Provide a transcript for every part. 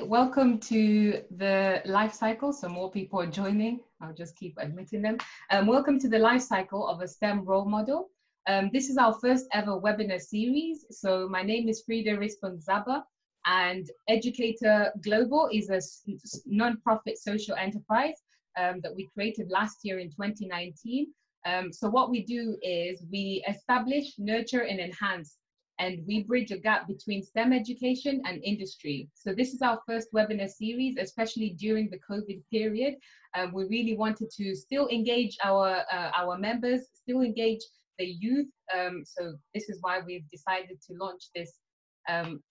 welcome to the life cycle. So more people are joining. I'll just keep admitting them. Welcome to the life cycle of a STEM role model. This is our first ever webinar series. So my name is Frida Risponzaba, and Edu-Cater Global is a non-profit social enterprise that we created last year in 2019. So what we do is we establish, nurture, and enhance, and we bridge a gap between STEM education and industry. So this is our first webinar series, especially during the COVID period. We really wanted to still engage our members, still engage the youth. So this is why we've decided to launch this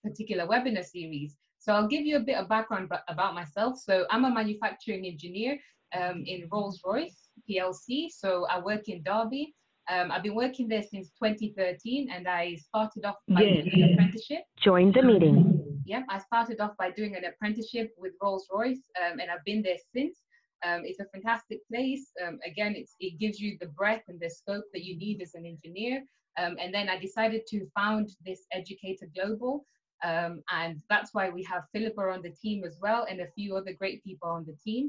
particular webinar series. So I'll give you a bit of background about myself. So I'm a manufacturing engineer in Rolls-Royce PLC. So I work in Derby. I've been working there since 2013, and I started off by doing an apprenticeship. Join the meeting. Yeah, I started off by doing an apprenticeship with Rolls-Royce, and I've been there since. It's a fantastic place. Again, it gives you the breadth and the scope that you need as an engineer. And then I decided to found this Edu-Cater Global, and that's why we have Philippa on the team as well, and a few other great people on the team.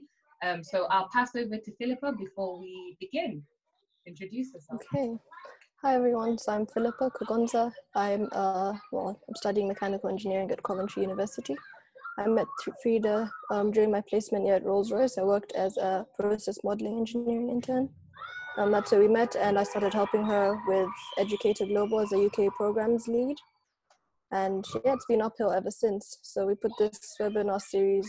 So I'll pass over to Philippa before we begin. Introduce yourself. Okay. Hi everyone, so I'm Philippa Kogonza. I'm studying mechanical engineering at Coventry University. I met Frida during my placement year at Rolls-Royce. I worked as a process modeling engineering intern. That's where we met, and I started helping her with Edu-Cater Global as a UK programs lead. And yeah, it's been uphill ever since. So we put this webinar series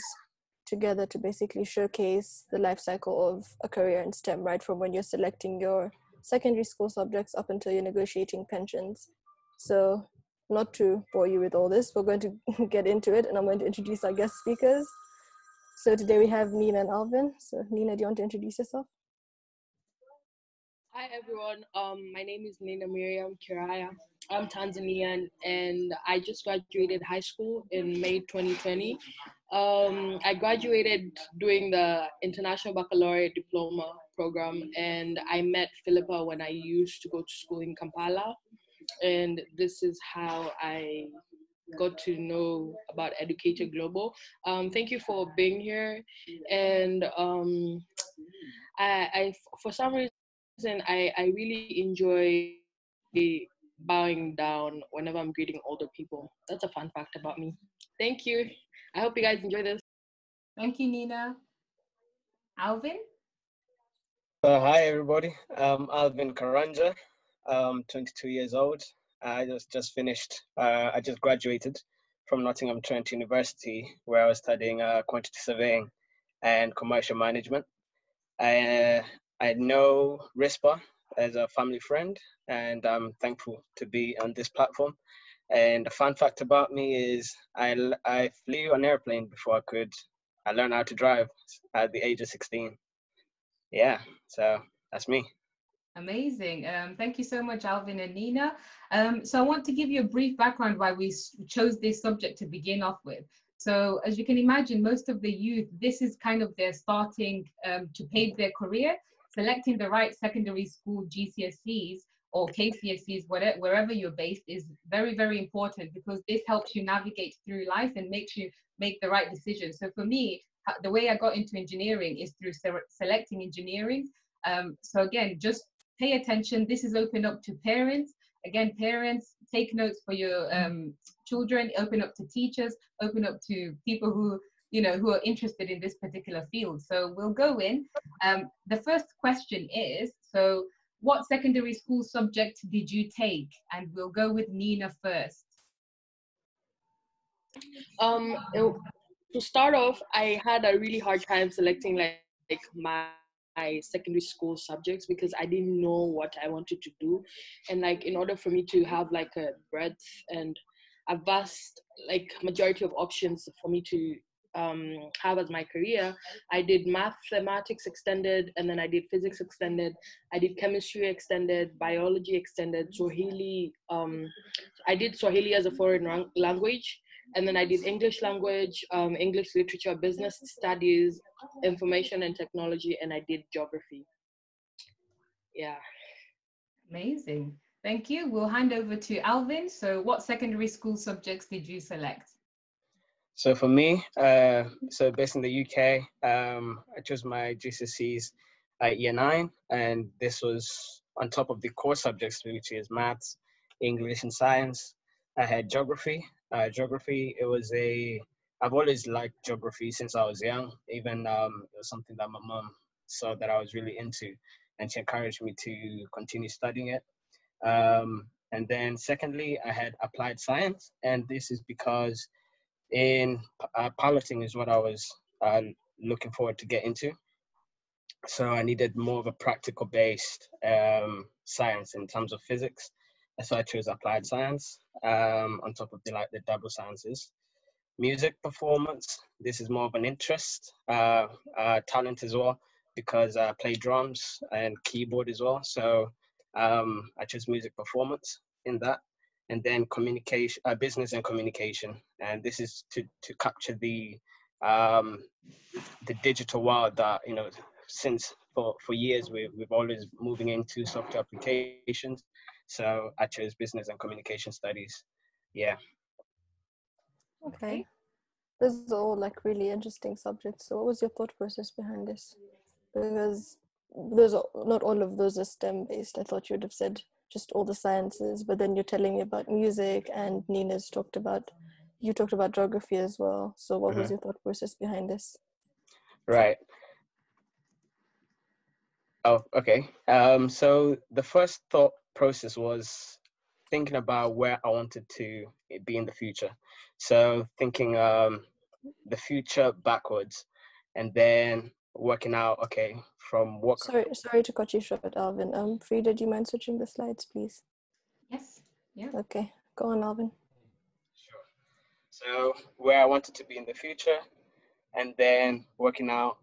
together to basically showcase the life cycle of a career in STEM, right from when you're selecting your secondary school subjects up until you're negotiating pensions. So not to bore you with all this, we're going to get into it, and I'm going to introduce our guest speakers. So today we have Ninah and Alvin. So Ninah, do you want to introduce yourself? Hi everyone, my name is Ninah Miriam Kiraya. I'm Tanzanian, and I just graduated high school in May 2020. I graduated doing the International Baccalaureate Diploma program, and I met Philippa when I used to go to school in Kampala, and this is how I got to know about Edu-Cater Global. Thank you for being here, and I for some reason I really enjoy bowing down whenever I'm greeting older people. That's a fun fact about me. Thank you. I hope you guys enjoy this. Thank you, Ninah. Alvin? Hi, everybody. I'm Alvin Karanja. I'm 22 years old. I just finished, I just graduated from Nottingham Trent University, where I was studying quantity surveying and commercial management. I know RISPA as a family friend, and I'm thankful to be on this platform. And a fun fact about me is I flew an airplane before I learned how to drive at the age of 16. Yeah, so that's me. Amazing. Thank you so much, Alvin and Ninah. So I want to give you a brief background why we chose this subject to begin off with. So as you can imagine, most of the youth, this is kind of their starting to pave their career. Selecting the right secondary school GCSEs or KCSEs, wherever you're based, is very, very important, because this helps you navigate through life and makes you make the right decisions. So for me, the way I got into engineering is through selecting engineering. So again, just pay attention. This is open up to parents. Again, parents, take notes for your children, open up to teachers, open up to people who are interested in this particular field. So we'll go in. The first question is, so what secondary school subject did you take? And we'll go with Ninah first. To start off, I had a really hard time selecting like my secondary school subjects, because I didn't know what I wanted to do. And like, in order for me to have like a breadth and a vast like majority of options for me to have as my career, I did mathematics extended, and then I did physics extended, I did chemistry extended, biology extended, Swahili. I did Swahili as a foreign language, and then I did English language, English literature, business studies, information and technology, and I did geography. Yeah. Amazing. Thank you. We'll hand over to Alvin. So what secondary school subjects did you select? So for me, so based in the UK, I chose my GCSEs at year 9, and this was on top of the core subjects, which is maths, English, and science. I had geography. Geography, I've always liked geography since I was young. Even it was something that my mom saw that I was really into, and she encouraged me to continue studying it. And then secondly, I had applied science, and this is because in piloting is what I was looking forward to get into. So I needed more of a practical based science in terms of physics. So I chose applied science on top of the double sciences. Music performance, this is more of an interest, talent as well, because I play drums and keyboard as well. So I chose music performance in that. And then communication, business and communication. And this is to capture um, the digital world that, since for years we've always moving into software applications. So I chose business and communication studies. Yeah. Okay. These are all like really interesting subjects. So what was your thought process behind this? Because not all of those are STEM based. I thought you would have said just all the sciences, but then you're telling me about music, and you talked about geography as well. So what was your thought process behind this? Right. Oh, okay. So the first thought process was thinking about where I wanted to be in the future. So thinking the future backwards, and then working out, okay, from what. Sorry to cut you short, Alvin. Frida, do you mind switching the slides, please? Yes. Yeah. Okay, go on, Alvin. Sure. So where I wanted to be in the future, and then working out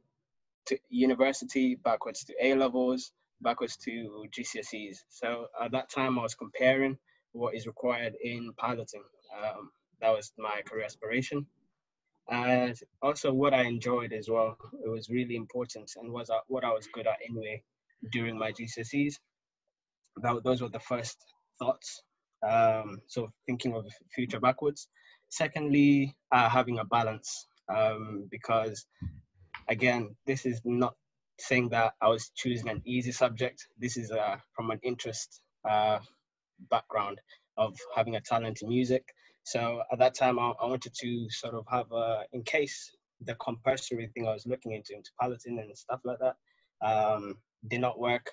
to university, backwards to A levels, backwards to GCSEs. So at that time, I was comparing what is required in piloting. That was my career aspiration. And also what I enjoyed as well. It was really important, and was what I was good at anyway during my GCSEs. Those were the first thoughts. So thinking of the future backwards. Secondly, having a balance, because again, this is not saying that I was choosing an easy subject. This is from an interest background of having a talent in music. So at that time, I wanted to sort of have, in case the compulsory thing I was looking into piloting and stuff like that, did not work,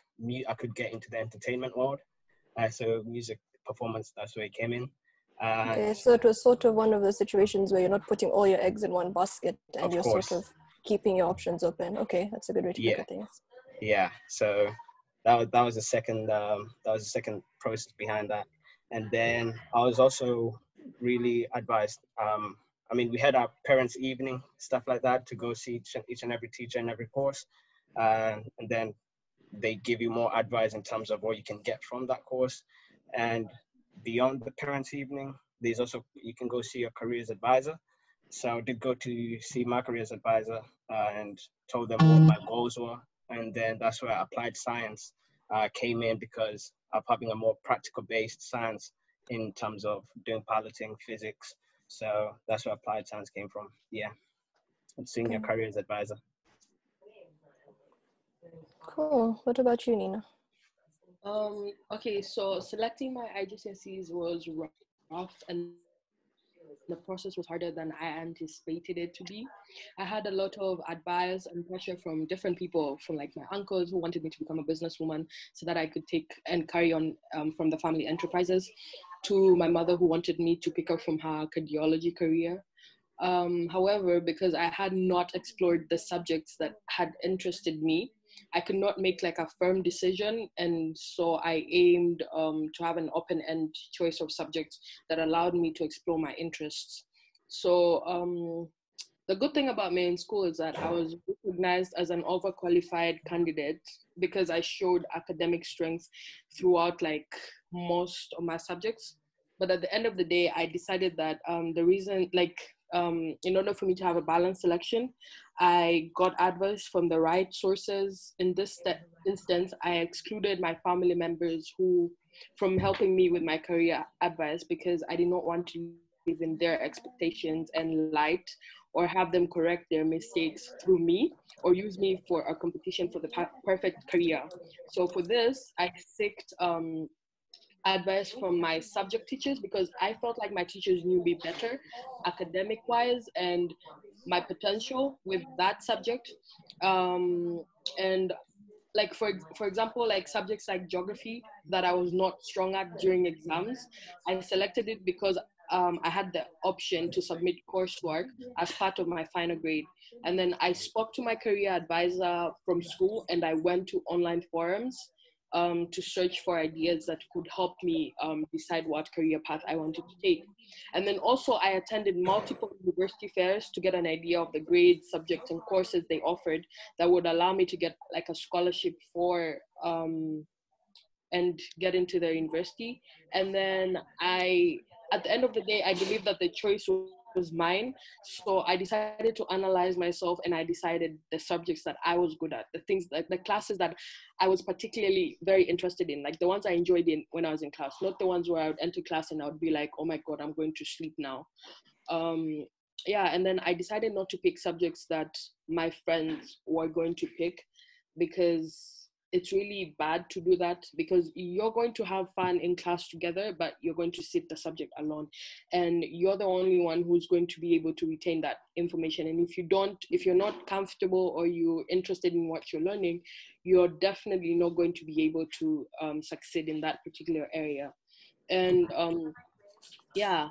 I could get into the entertainment world. So music performance, that's where it came in. Okay, so it was sort of one of those situations where you're not putting all your eggs in one basket, and you're sort of keeping your options open. Okay, that's a good way to look at things. Yeah. So that was the second process behind that. And then I was also really advised. I mean, we had our parents' evening, stuff like that, to go see each and every teacher in every course, and then they give you more advice in terms of what you can get from that course. And beyond the parents' evening, there's also, you can go see your careers advisor. So I did go to see my careers advisor and told them what my goals were. And then that's where applied science came in, because of having a more practical based science in terms of doing piloting, physics. So that's where applied science came from. Yeah. And seeing your careers advisor. Cool. What about you, Ninah? Okay, so selecting my IGCSEs was rough, and the process was harder than I anticipated it to be. I had a lot of advice and pressure from different people, from like my uncles who wanted me to become a businesswoman so that I could take and carry on from the family enterprises, to my mother who wanted me to pick up from her cardiology career. However, because I had not explored the subjects that had interested me, I could not make like a firm decision. And so I aimed to have an open-end choice of subjects that allowed me to explore my interests. So the good thing about me in school is that I was recognized as an overqualified candidate because I showed academic strength throughout like most of my subjects. But at the end of the day, I decided that the reason, in order for me to have a balanced selection, I got advice from the right sources. In this instance, I excluded my family members from helping me with my career advice, because I did not want to in their expectations and light, or have them correct their mistakes through me, or use me for a competition for the perfect career. So for this, I sought advice from my subject teachers because I felt like my teachers knew me better academic wise and my potential with that subject. And like for example, like subjects like geography that I was not strong at during exams, I selected it because I had the option to submit coursework as part of my final grade. And then I spoke to my career advisor from school, and I went to online forums to search for ideas that could help me decide what career path I wanted to take. And then also I attended multiple university fairs to get an idea of the grades, subjects, and courses they offered that would allow me to get like a scholarship for and get into the university. And then at the end of the day, I believe that the choice was mine. So I decided to analyze myself, and I decided the subjects that I was good at, the things like the classes that I was particularly very interested in, like the ones I enjoyed in when I was in class, not the ones where I would enter class and I would be like, oh my God, I'm going to sleep now. Yeah, and then I decided not to pick subjects that my friends were going to pick, because it's really bad to do that, because you're going to have fun in class together, but you're going to sit the subject alone, and you're the only one who's going to be able to retain that information. And if you're not comfortable or you're interested in what you're learning, you're definitely not going to be able to succeed in that particular area. And yeah,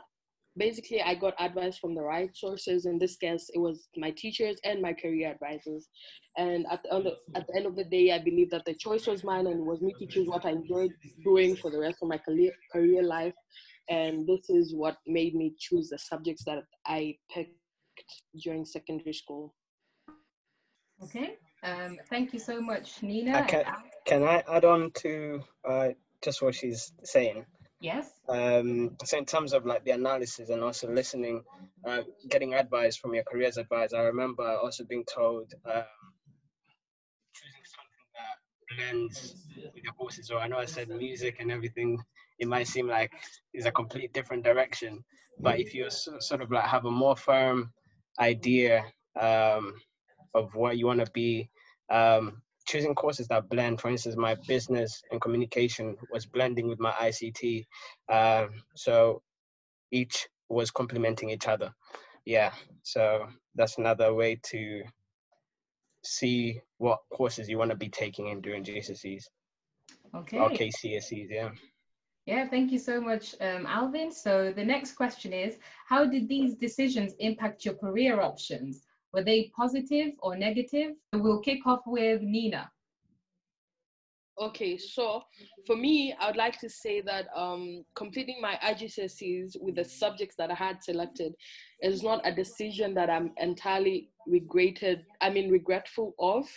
basically I got advice from the right sources. In this case, it was my teachers and my career advisors. And at the end of the day, I believe that the choice was mine, and it was me to choose what I enjoyed doing for the rest of my career life. And this is what made me choose the subjects that I picked during secondary school. Okay. Thank you so much, Ninah. Can I add on to just what she's saying? Yes. So in terms of like the analysis and also listening, getting advice from your careers advisor, I remember also being told choosing something that blends with your courses. So I know I said music and everything, it might seem like it's a complete different direction, but if you sort of like have a more firm idea of what you want to be, choosing courses that blend. For instance, my business and communication was blending with my ICT, so each was complementing each other. Yeah, so that's another way to see what courses you want to be taking in during GCSEs or Okay. KCSEs. Yeah. Yeah, thank you so much, Alvin. So the next question is, how did these decisions impact your career options? Were they positive or negative? We'll kick off with Ninah. Okay, so for me, I would like to say that completing my IGCSEs with the subjects that I had selected is not a decision that I'm entirely regretful of.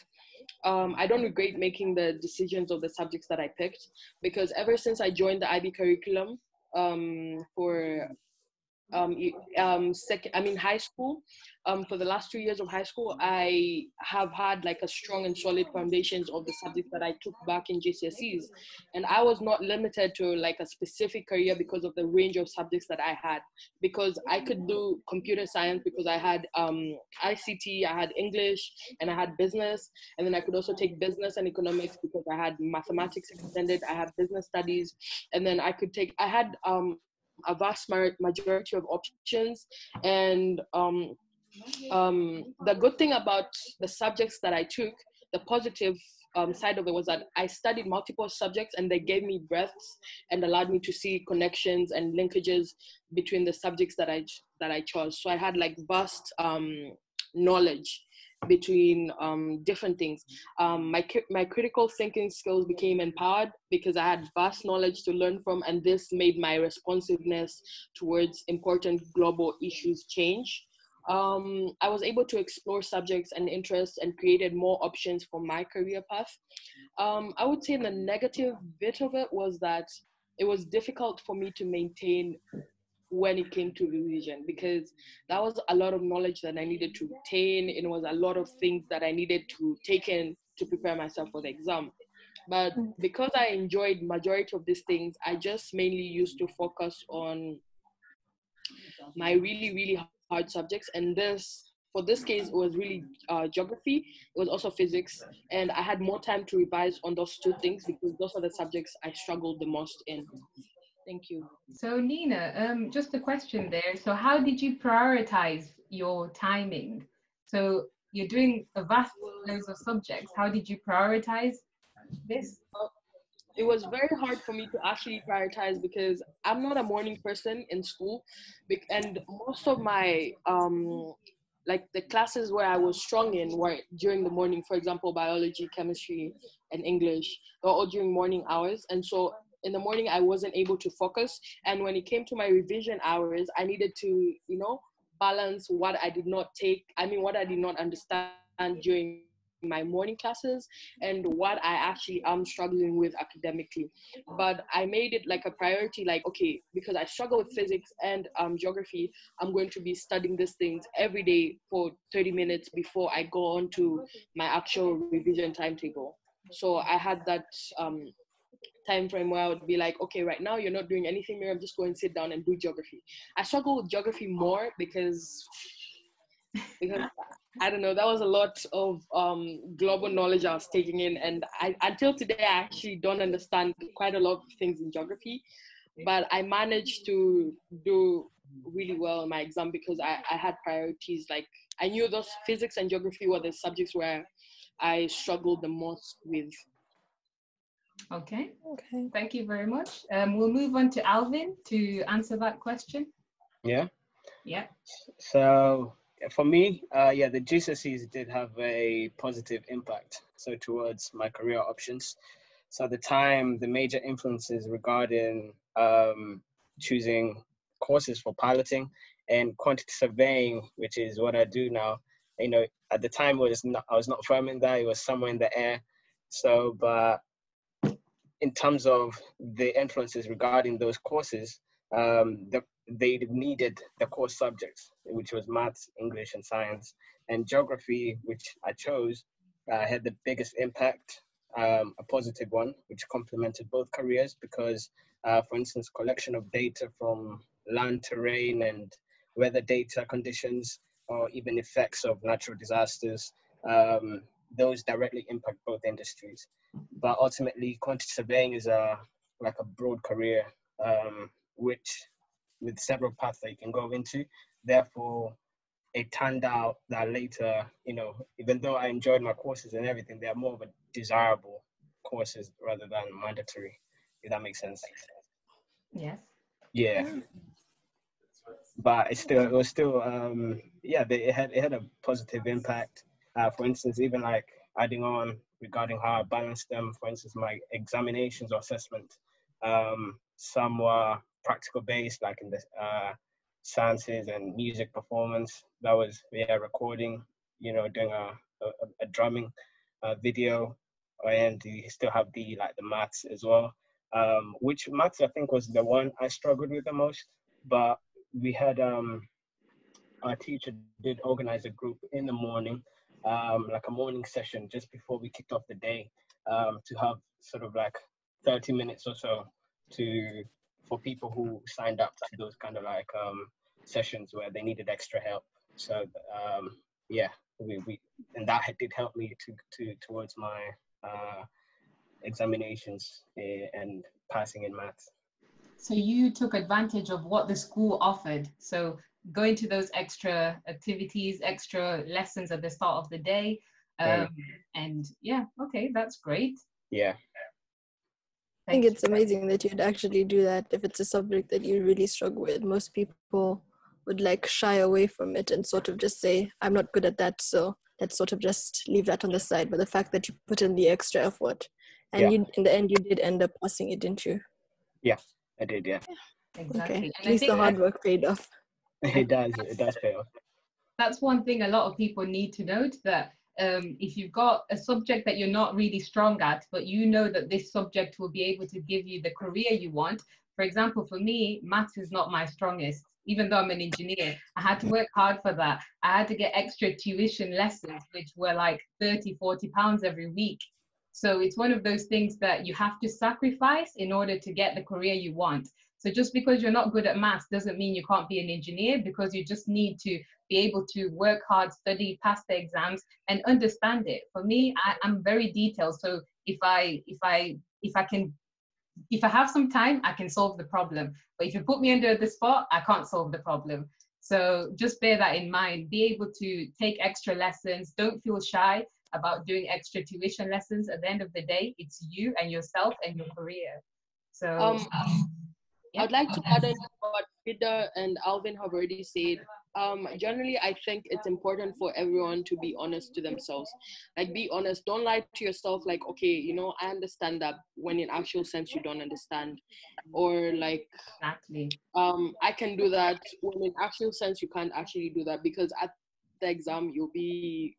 I don't regret making the decisions of the subjects that I picked, because ever since I joined the IB curriculum for high school, for the last 2 years of high school, I have had like a strong and solid foundations of the subjects that I took back in GCSEs. And I was not limited to like a specific career because of the range of subjects that I had, because I could do computer science because I had ICT, I had English, and I had business. And then I could also take business and economics because I had mathematics extended, I had business studies. And then I had a vast majority of options. And the good thing about the subjects that I took, the positive side of it, was that I studied multiple subjects, and they gave me breadths and allowed me to see connections and linkages between the subjects that I chose. So I had like vast knowledge between different things. My critical thinking skills became empowered because I had vast knowledge to learn from, and this made my responsiveness towards important global issues change. I was able to explore subjects and interests and created more options for my career path. I would say the negative bit of it was that it was difficult for me to maintain when it came to revision, because that was a lot of knowledge that I needed to retain. It was a lot of things that I needed to take in to prepare myself for the exam. But because I enjoyed majority of these things, I just mainly used to focus on my really, really hard subjects. And for this case, it was really geography. It was also physics. And I had more time to revise on those two things because those are the subjects I struggled the most in. Thank you. So Ninah, just a question there. So how did you prioritize your timing? So you're doing a vast loads of subjects. How did you prioritize this? It was very hard for me to actually prioritize because I'm not a morning person in school, and most of my like the classes where I was strong in were during the morning. For example, biology, chemistry, and English. They're all during morning hours, and so in the morning I wasn't able to focus. And when it came to my revision hours, I needed to, balance what I did not take. I mean, what I did not understand during my morning classes and what I actually am struggling with academically. But I made it like a priority, like, okay, because I struggle with physics and geography, I'm going to be studying these things every day for 30 minutes before I go on to my actual revision timetable. So I had that time frame where I would be like, okay, right now you're not doing anything, Miriam, just go and sit down and do geography. I struggle with geography more because I don't know, that was a lot of global knowledge I was taking in, and until today I actually don't understand quite a lot of things in geography, but I managed to do really well in my exam because I had priorities. Like, I knew those physics and geography were the subjects where I struggled the most with. Okay, thank you very much. We'll move on to Alvin to answer that question. Yeah. Yeah. So for me, the GCSEs did have a positive impact. So towards my career options. So at the time, the major influences regarding choosing courses for piloting and quantity surveying, which is what I do now. At the time, I was not firm in that. It was somewhere in the air. So, but in terms of the influences regarding those courses, they needed the core subjects, which was maths, English, and science. And geography, which I chose, had the biggest impact, a positive one, which complemented both careers because, for instance, collection of data from land terrain and weather data conditions, or even effects of natural disasters, those directly impact both industries. But ultimately, quantity surveying is like a broad career, which with several paths that you can go into. Therefore, it turned out that later, even though I enjoyed my courses and everything, they're more of a desirable courses rather than mandatory, if that makes sense. Yes. Yeah. But it was still, it had a positive impact. For instance, even like adding on regarding how I balance them. For instance, my examinations or assessment, some were practical based, like in the sciences and music performance. That was recording, doing a drumming video, and you still have the maths as well. Which maths I think was the one I struggled with the most, but we had our teacher did organize a group in the morning, like a morning session just before we kicked off the day, to have sort of like 30 minutes or so for people who signed up to those kind of like sessions where they needed extra help. So we and that did help me towards my examinations and passing in maths. So you took advantage of what the school offered. So going to those extra activities, extra lessons at the start of the day. And yeah, okay, that's great. Yeah. I think it's amazing that you'd actually do that if it's a subject that you really struggle with. Most people would like shy away from it and sort of just say, I'm not good at that, so let's sort of just leave that on the side. But the fact that you put in the extra effort and you, in the end, you did end up passing it, didn't you? Yeah, I did, yeah. Exactly. Okay. And at least the hard work paid off. It does pay off. That's one thing a lot of people need to note, that if you've got a subject that you're not really strong at, but you know that this subject will be able to give you the career you want. For example, for me, maths is not my strongest. Even though I'm an engineer, I had to work hard for that. I had to get extra tuition lessons, which were like 30, 40 pounds every week. So it's one of those things that you have to sacrifice in order to get the career you want. So just because you're not good at maths doesn't mean you can't be an engineer, because you just need to be able to work hard, study, pass the exams, and understand it. For me, I'm very detailed. So if I have some time, I can solve the problem. But if you put me under the spot, I can't solve the problem. So just bear that in mind. Be able to take extra lessons. Don't feel shy about doing extra tuition lessons. At the end of the day, it's you and yourself and your career. So I'd like to add on what Frida and Alvin have already said. Generally, I think it's important for everyone to be honest to themselves. Like, be honest. Don't lie to yourself. Like, okay, you know, I understand that, when in actual sense you don't understand. Or like, exactly. I can do that, when in actual sense you can't actually do that, because at the exam you'll be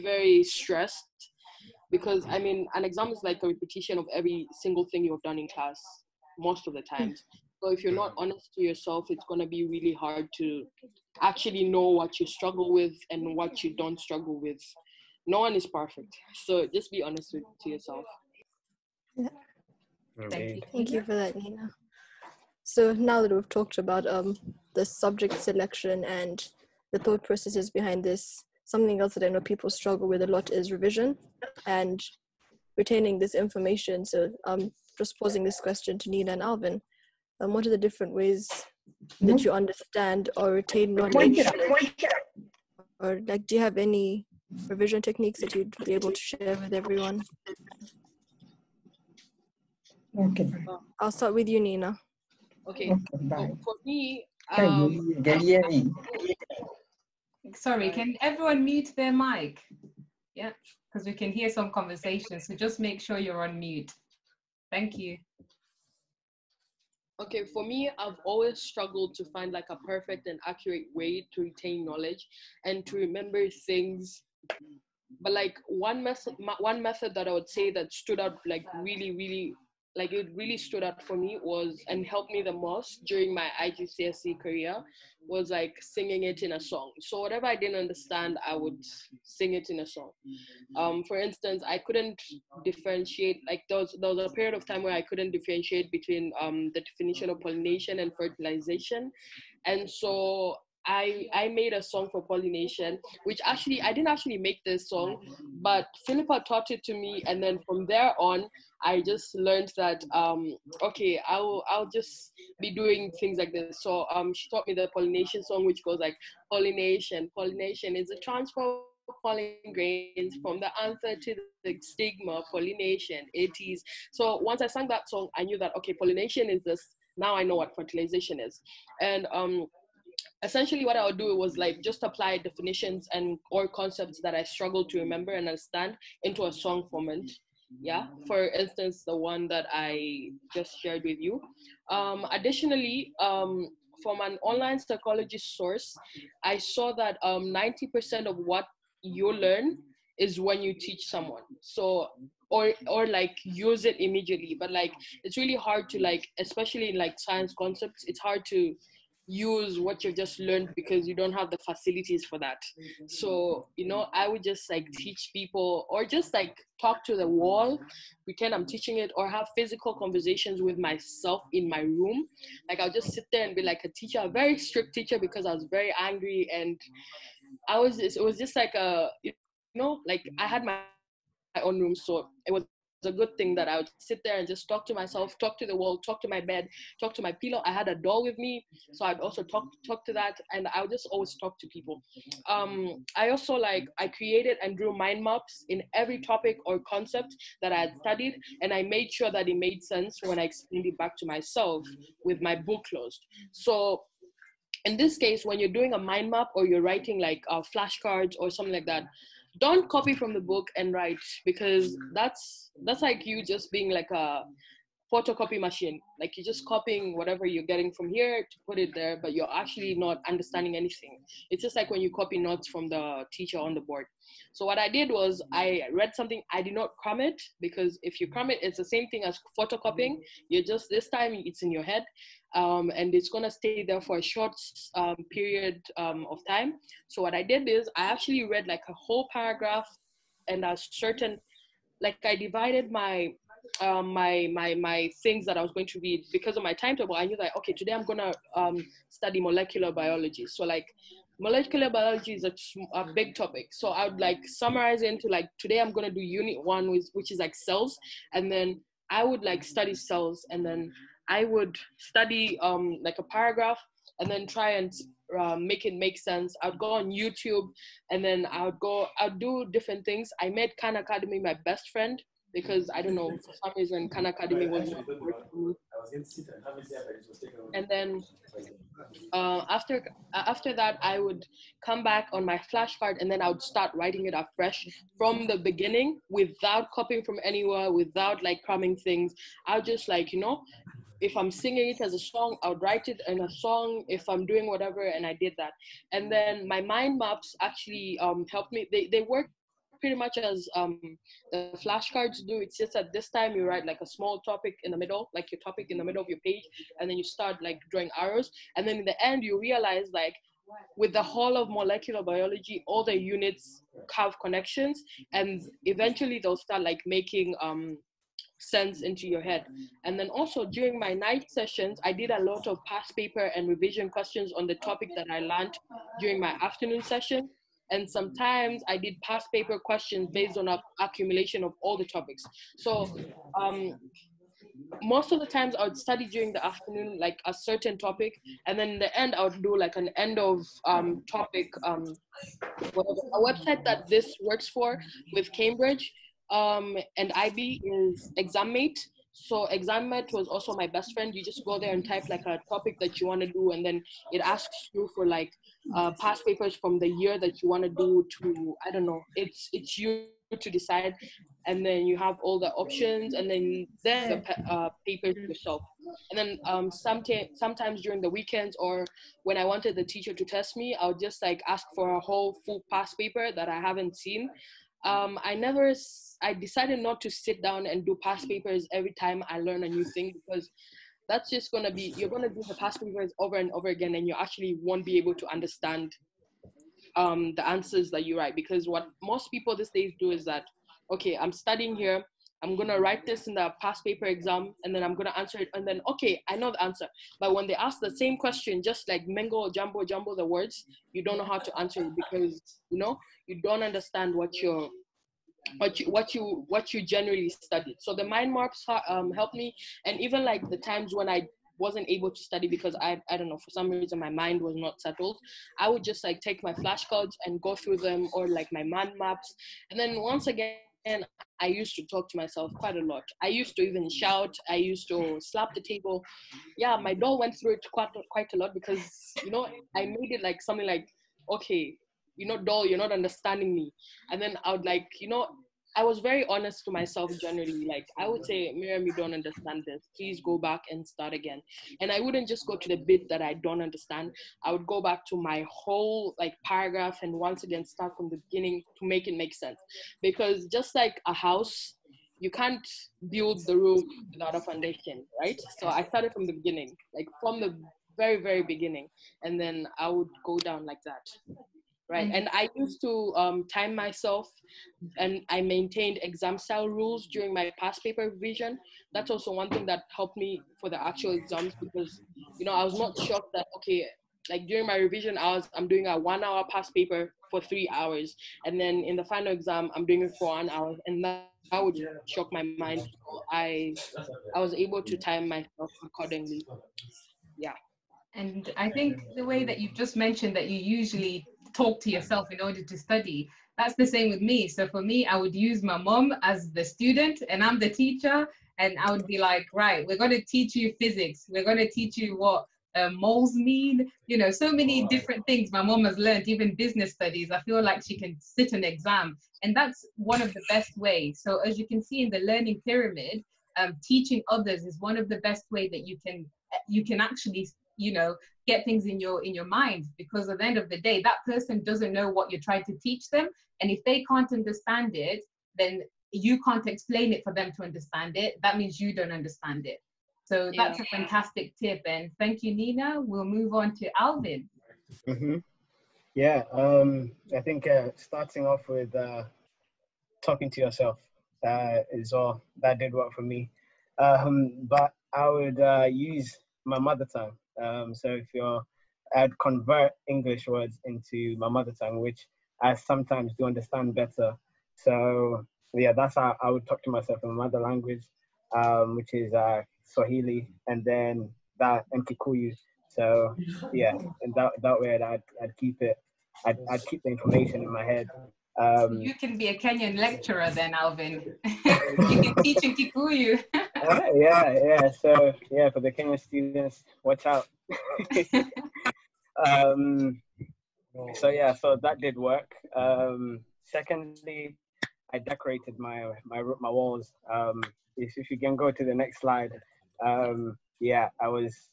very stressed, because I mean, an exam is like a repetition of every single thing you've done in class most of the times. So if you're not honest to yourself, it's going to be really hard to actually know what you struggle with and what you don't struggle with. No one is perfect, so just be honest to yourself. Yeah. Thank you. Thank you for that, Ninah. So now that we've talked about the subject selection and the thought processes behind this, something else that I know people struggle with a lot is revision and retaining this information. So just posing this question to Ninah and Alvin. What are the different ways that you understand or retain knowledge? Or like, do you have any revision techniques that you'd be able to share with everyone? Okay. I'll start with you, Ninah. Okay. So for me, sorry, can everyone mute their mic? Yeah, because we can hear some conversation. So just make sure you're on mute. Thank you. Okay, for me, I've always struggled to find like a perfect and accurate way to retain knowledge and to remember things. But like one method that I would say that stood out, like really, like it really stood out for me was, and helped me the most during my IGCSE career, was like singing it in a song. So whatever I didn't understand, I would sing it in a song. For instance, I couldn't differentiate, like there was a period of time where I couldn't differentiate between the definition of pollination and fertilization. And so I made a song for pollination, which actually, I didn't actually make this song, but Philippa taught it to me. And then from there on, I just learned that, okay, I'll just be doing things like this. So she taught me the pollination song, which goes like, pollination is a transfer of pollen grains from the anther to the stigma. Pollination, it is. So once I sang that song, I knew that, okay, pollination is this. Now I know what fertilization is. And essentially what I would do was like just apply definitions and or concepts that I struggled to remember and understand into a song format. Yeah, for instance, the one that I just shared with you. Additionally, from an online psychology source, I saw that 90% of what you learn is when you teach someone. So or like use it immediately, but like it's really hard to, like, especially in like science concepts, it's hard to use what you've just learned because you don't have the facilities for that. So, you know, I would just like teach people, or just like talk to the wall, pretend I'm teaching it, or have physical conversations with myself in my room. Like I'll just sit there and be like a teacher, a very strict teacher, because I was very angry, and it was just like you know, like I had my own room, so it was a good thing that I would sit there and just talk to myself, talk to the wall, talk to my bed, talk to my pillow. I had a doll with me, so I'd also talk to that, and I would just always talk to people. I also I created and drew mind maps in every topic or concept that I had studied, and I made sure that it made sense when I explained it back to myself with my book closed. So in this case, when you're doing a mind map or you're writing like flashcards or something like that, don't copy from the book and write, because that's like you just being like a photocopy machine. Like you're just copying whatever you're getting from here to put it there, but you're actually not understanding anything. It's just like when you copy notes from the teacher on the board. So what I did was I read something, I did not cram it, because if you cram it, it's the same thing as photocopying. You're just, this time it's in your head, and it's gonna stay there for a short period of time. So what I did is I actually read like a whole paragraph, and a certain, like I divided my my things that I was going to read because of my timetable. I knew that, okay, today I'm gonna study molecular biology. So like molecular biology is a big topic. So I would like summarize it into like, today I'm gonna do unit 1, which is like cells, and then I would like study cells, and then I would study like a paragraph, and then try and make it make sense. I'd go on YouTube, and then I'd do different things. I made Khan Academy my best friend because I don't know, for some reason Khan Academy was not working for me. And then after that, I would come back on my flashcard, and then I would start writing it afresh from the beginning without copying from anywhere, without like cramming things. I'll just like, you know, if I'm singing it as a song, I would write it in a song. If I'm doing whatever, and I did that. And then my mind maps actually helped me. They work pretty much as the flashcards do. It's just that this time you write like a small topic in the middle, like your topic in the middle of your page, and then you start like drawing arrows. And then in the end, you realize like with the whole of molecular biology, all the units have connections, and eventually they'll start like making sense into your head. And then also during my night sessions, I did a lot of past paper and revision questions on the topic that I learned during my afternoon session. And sometimes I did past paper questions based on accumulation of all the topics. So most of the times I would study during the afternoon, like a certain topic, and then in the end I would do like an end of topic, whatever. A website that this works for with Cambridge and IB is ExamMate. So ExamMate was also my best friend. You just go there and type like a topic that you want to do, and then it asks you for like past papers from the year that you want to do to, I don't know, it's you to decide. And then you have all the options, and then the papers yourself. And then sometimes during the weekends, or when I wanted the teacher to test me, I would just like ask for a whole full past paper that I haven't seen. I decided not to sit down and do past papers every time I learn a new thing, because that's just gonna be, you're gonna do the past papers over and over again, and you actually won't be able to understand the answers that you write. Because what most people these days do is that, okay, I'm studying here, I'm gonna write this in the past paper exam, and then I'm gonna answer it, and then okay, I know the answer. But when they ask the same question, just like mango jumbo the words, you don't know how to answer it, because you know you don't understand what you generally studied. So the mind maps helped me. And even like the times when I wasn't able to study because I don't know, for some reason my mind was not settled, I would just like take my flashcards and go through them, or like my mind maps. And then once again, I used to talk to myself quite a lot. I used to even shout. I used to slap the table. Yeah, my doll went through it quite a lot, because, you know, I made it like something like, okay, you know, doll, you're not understanding me. And then I would like, you know, I was very honest to myself generally. Like I would say, Miriam, you don't understand this. Please go back and start again. And I wouldn't just go to the bit that I don't understand. I would go back to my whole like paragraph and once again start from the beginning to make it make sense. Because just like a house, you can't build the roof without a foundation, right? So I started from the beginning, like from the very, very beginning. And then I would go down like that. Right. And I used to time myself, and I maintained exam style rules during my past paper revision. That's also one thing that helped me for the actual exams, because, you know, I was not shocked that, okay, like during my revision hours, I'm doing a 1 hour past paper for 3 hours. And then in the final exam, I'm doing it for 1 hour. And that would shock my mind. So I was able to time myself accordingly. Yeah. And I think the way that you've just mentioned that you usually talk to yourself in order to study, that's the same with me. So for me, I would use my mom as the student and I'm the teacher. And I would be like, right, we're going to teach you physics. We're going to teach you what moles mean. You know, so many different things my mom has learned, even business studies. I feel like she can sit an exam. And that's one of the best ways. So as you can see in the learning pyramid, teaching others is one of the best way that you can actually, you know, get things in your mind, because at the end of the day, that person doesn't know what you're trying to teach them. And if they can't understand it, then you can't explain it for them to understand it. That means you don't understand it. So that's a fantastic tip. And thank you, Ninah. We'll move on to Alvin. Mm-hmm. Yeah, I think starting off with talking to yourself. is all that did work for me. But I would use my mother tongue. So I'd convert English words into my mother tongue, which I sometimes do understand better. So yeah, that's how I would talk to myself in my mother language, which is Swahili, and then that and Kikuyu. So yeah, and that way I'd keep it. I'd keep the information in my head. You can be a Kenyan lecturer then, Alvin. You can teach in Kikuyu. Yeah. So yeah, for the Kenyan students, watch out. So yeah, so that did work. Secondly, I decorated my walls. If you can go to the next slide, yeah, I was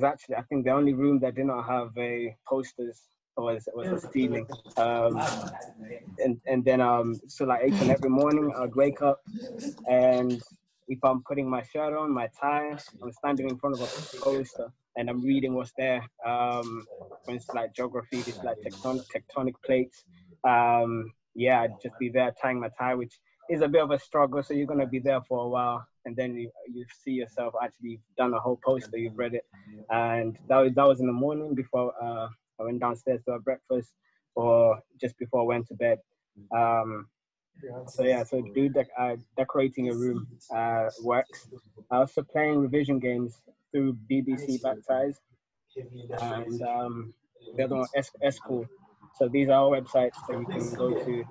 actually, I think the only room that did not have a posters was the ceiling. And then so like each and every morning I'd wake up, and if I'm putting my shirt on, my tie, I'm standing in front of a poster and I'm reading what's there. For instance, like geography, it's like tectonic plates. Yeah, I'd just be there tying my tie, which is a bit of a struggle. So you're gonna be there for a while, and then you see yourself actually done a whole poster, you've read it, and that was in the morning before I went downstairs to have breakfast, or just before I went to bed. So yeah, so decorating a room works. Also playing revision games through BBC Baptized, and the other one School. So these are all websites that you can go to,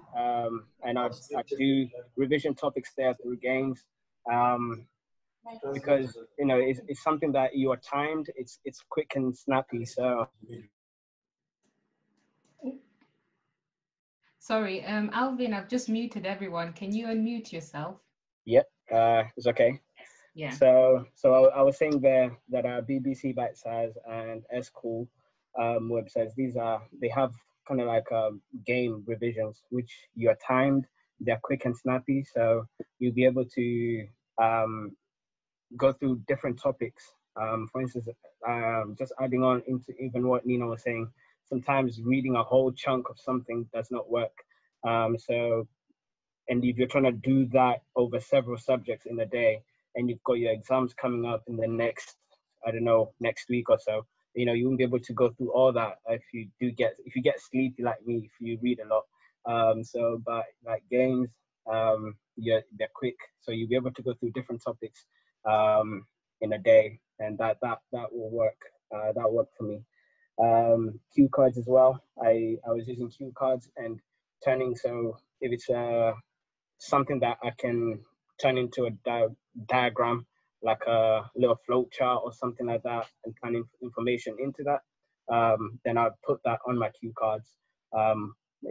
and I do revision topics there through games, because it's something that you are timed. It's quick and snappy. So Sorry, Alvin, I've just muted everyone. Can you unmute yourself? yep, it's okay. Yeah. So I was saying there that BBC Bite Size and School websites, they have kind of like game revisions, which you are timed, they're quick and snappy, so you'll be able to go through different topics. For instance, just adding on into even what Ninah was saying, sometimes reading a whole chunk of something does not work. And if you're trying to do that over several subjects in a day, and you've got your exams coming up in the next, I don't know, next week or so, you won't be able to go through all that if you get sleepy like me, if you read a lot. But like games, yeah, they're quick, so you'll be able to go through different topics in a day, and that will work. That worked for me. Cue cards as well. I was using cue cards and turning, so if it's something that I can turn into a diagram, like a little flow chart or something like that, and turn information into that, then I'll put that on my cue cards.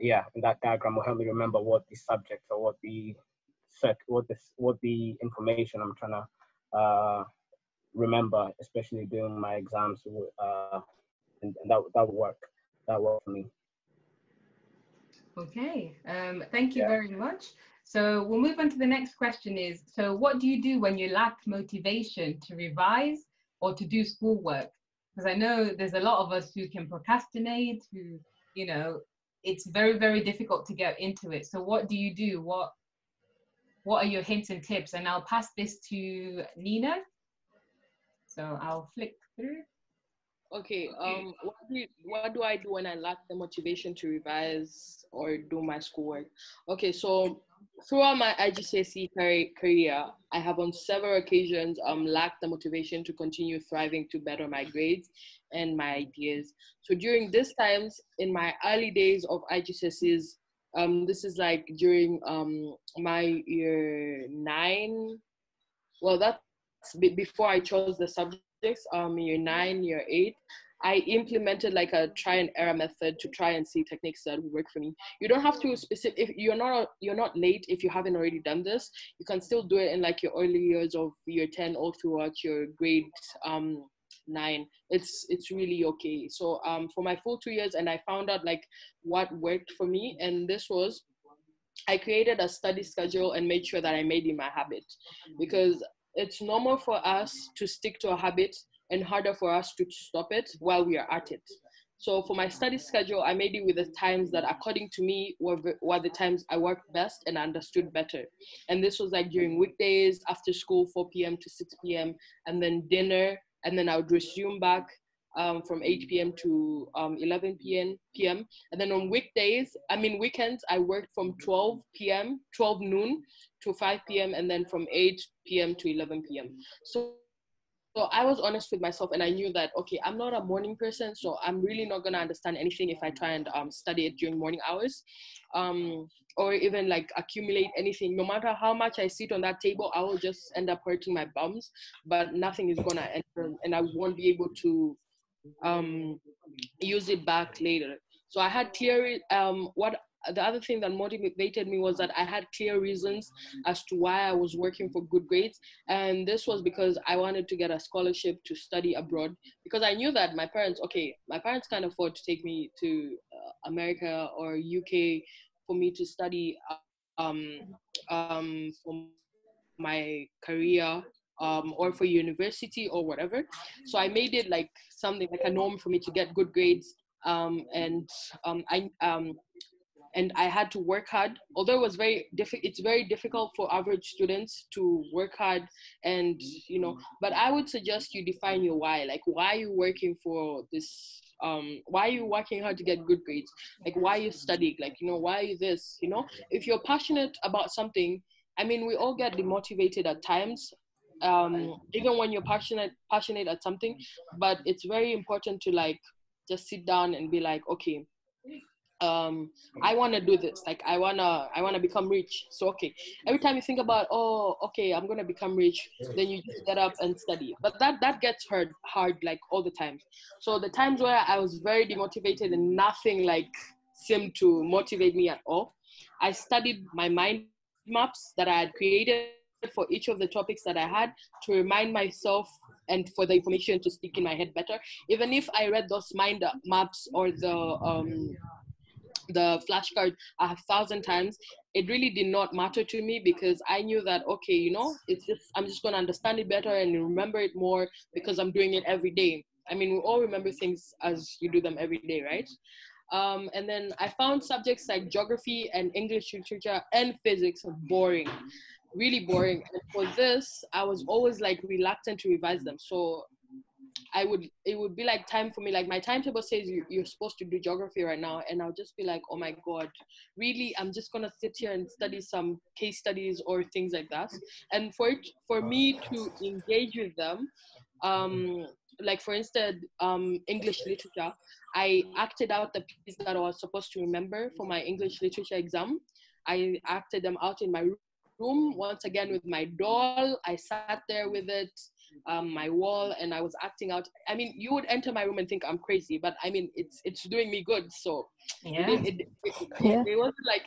Yeah, and that diagram will help me remember what the subject or what the information I'm trying to remember, especially during my exams. And that would work. That worked for me. Okay, thank you very much. So we'll move on to the next question is, so what do you do when you lack motivation to revise or to do schoolwork? Because I know there's a lot of us who can procrastinate, who, it's very, very difficult to get into it. So what do you do? What are your hints and tips? And I'll pass this to Ninah. So I'll flick through. Okay, what do I do when I lack the motivation to revise or do my schoolwork? Okay, so throughout my IGCSE career, I have on several occasions lacked the motivation to continue thriving to better my grades and my ideas. So during these times, in my early days of IGCSEs, this is like during my year 9. Well, that's before I chose the subjects. Year 9, year 8, I implemented like a try and error method to try and see techniques that would work for me. You don't have to if you're not late if you haven't already done this. You can still do it in like your early years of year 10 all throughout your grade 9. It's really okay. So for my full 2 years, and I found out like what worked for me, and this was I created a study schedule and made sure that I made it my habit, because it's normal for us to stick to a habit and harder for us to stop it while we are at it. So for my study schedule, I made it with the times that, according to me, were the times I worked best and understood better. And this was like during weekdays, after school, 4 p.m. to 6 p.m., and then dinner, and then I would resume back from 8 p.m. to 11 p.m. And then on weekends, I worked from 12 noon to 5 p.m. and then from 8 p.m. to 11 p.m. So I was honest with myself, and I knew that, okay, I'm not a morning person, so I'm really not gonna understand anything if I try and study it during morning hours, or even like accumulate anything. No matter how much I sit on that table, I will just end up hurting my bums, but nothing is gonna enter, and I won't be able to use it back later. So I had clear the other thing that motivated me was that I had clear reasons as to why I was working for good grades. And this was because I wanted to get a scholarship to study abroad, because I knew that my parents can't afford to take me to America or UK for me to study for my career, or for university or whatever. So I made it like something like a norm for me to get good grades, and I had to work hard. Although it's very difficult for average students to work hard, and but I would suggest you define your why. Like, why are you working for this? Why are you working hard to get good grades? Like, why are you studying? Like, why are you this? If you're passionate about something, I mean, we all get demotivated at times, even when you're passionate at something. But it's very important to like just sit down and be like, okay, I want to do this. Like, I want to become rich. So, okay, every time you think about, oh, okay, I'm going to become rich, then you just get up and study. But that gets hard like all the time. So the times where I was very demotivated and nothing like seemed to motivate me at all, I studied my mind maps that I had created for each of the topics that I had, to remind myself and for the information to stick in my head better. Even if I read those mind maps or the flashcard 1,000 times, it really did not matter to me, because I knew that, okay, I'm just going to understand it better and remember it more because I'm doing it every day. I mean, we all remember things as you do them every day, right? And then I found subjects like geography and English literature and physics boring, really boring. And for this, I was always like reluctant to revise them. So it would be like time for me, like my timetable says you're supposed to do geography right now, and I'll just be like, oh my god, really? I'm just gonna sit here and study some case studies or things like that. And for me to engage with them, like for instance, English literature, I acted out the pieces that I was supposed to remember for my English literature exam. I acted them out in my room once again with my doll. I sat there with it, my wall, and I was acting out. I mean, you would enter my room and think I'm crazy, but I mean, it's doing me good. So Yeah. it wasn't like,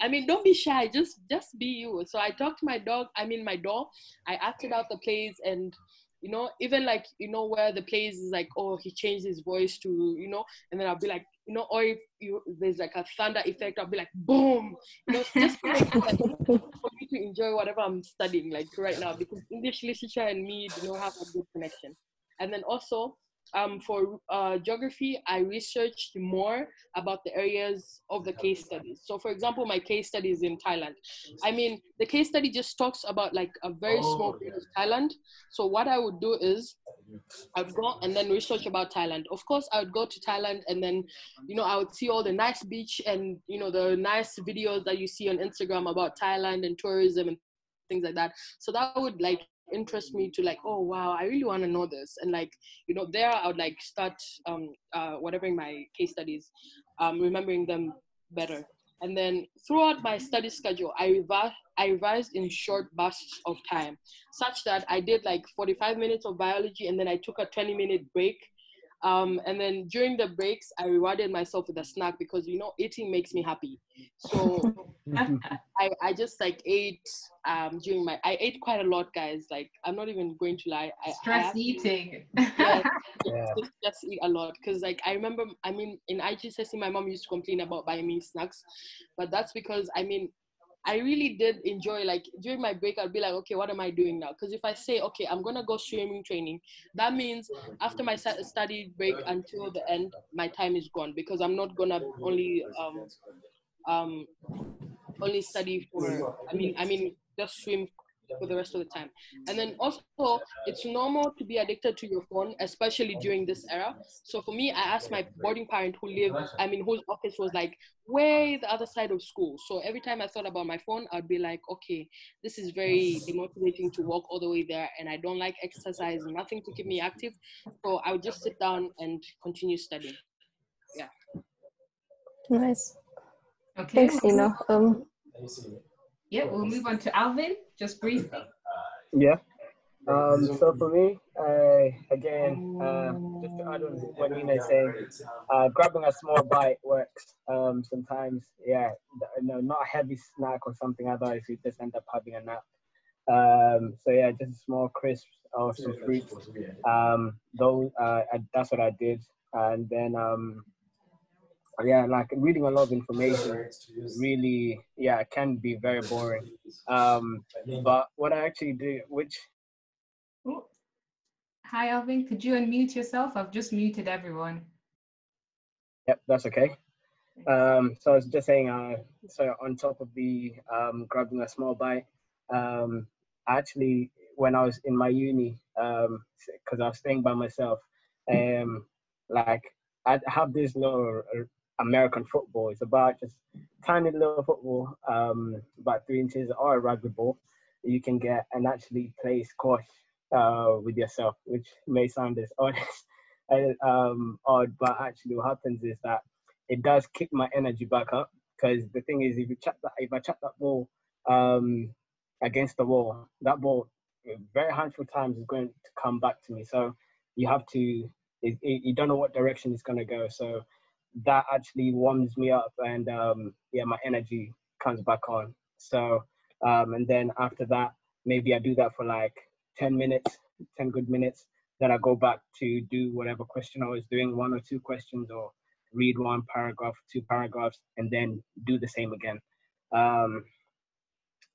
I mean, don't be shy, just be you. So I talked to my doll. I acted out the plays, and even like, where the plays is like, oh, he changed his voice to, and then I'll be like, or if there's like a thunder effect, I'll be like, boom, just to make it like, for me to enjoy whatever I'm studying like right now, because English literature and me do not have a good connection. And then also, for geography, I researched more about the areas of the case studies. So for example, my case study is in Thailand. I mean, the case study just talks about like a very small part of Thailand. So what I would do is I'd go and then research about Thailand. Of course, I would go to Thailand, and then, I would see all the nice beach and, the nice videos that you see on Instagram about Thailand and tourism and things like that. So that would like interest me to like, oh wow, I really want to know this. And like, there I would like start whatever in my case studies, remembering them better. And then throughout my study schedule, I revised in short bursts of time, such that I did like 45 minutes of biology, and then I took a 20-minute break. And then during the breaks, I rewarded myself with a snack, because eating makes me happy. So I just like ate I ate quite a lot, guys. Like, I'm not even going to lie. Stress eating. Yeah, just eat a lot, because like I remember, in IGCSE, my mom used to complain about buying me snacks, but that's because I really did enjoy, like, during my break, I'd be like, okay, what am I doing now? Because if I say, okay, I'm going to go swimming training, that means after my study break until the end, my time is gone, because I'm not going to um, only study for, I mean, just swim for the rest of the time. And then also, it's normal to be addicted to your phone, especially during this era. So for me, I asked my boarding parent whose office was like way the other side of school. So every time I thought about my phone, I'd be like, okay, this is very demotivating to walk all the way there, and I don't like exercise, nothing to keep me active. So I would just sit down and continue studying. Yeah. Nice. Okay. Thanks, Ninah. Yeah, we'll move on to Alvin, just briefly. Yeah. So for me, again, just to add on what Nina is saying, grabbing a small bite works. Sometimes, yeah, no, not a heavy snack or something. Otherwise, you just end up having a nap. So yeah, just a small crisp or some fruit. That's what I did, and then yeah, like reading a lot of information really, yeah, it can be very boring. But what I actually do, which Oh, hi, Alvin. Could you unmute yourself? I've just muted everyone. yep, that's okay. So I was just saying, so on top of the grabbing a small bite, actually, when I was in my uni, because I was staying by myself, like I have this little American football. It's about just tiny little football, about 3 inches, or a rugby ball you can get and actually play squash with yourself, which may sound as odd, odd, but actually what happens is that it does kick my energy back up, because the thing is, if I chuck that ball against the wall, that ball very handful times is going to come back to me. So you have to, you don't know what direction it's going to go. So that actually warms me up, and yeah, my energy comes back on. So and then after that, maybe I do that for like 10 minutes, 10 good minutes. Then I go back to do whatever question I was doing, 1 or 2 questions, or read 1 paragraph, 2 paragraphs, and then do the same again.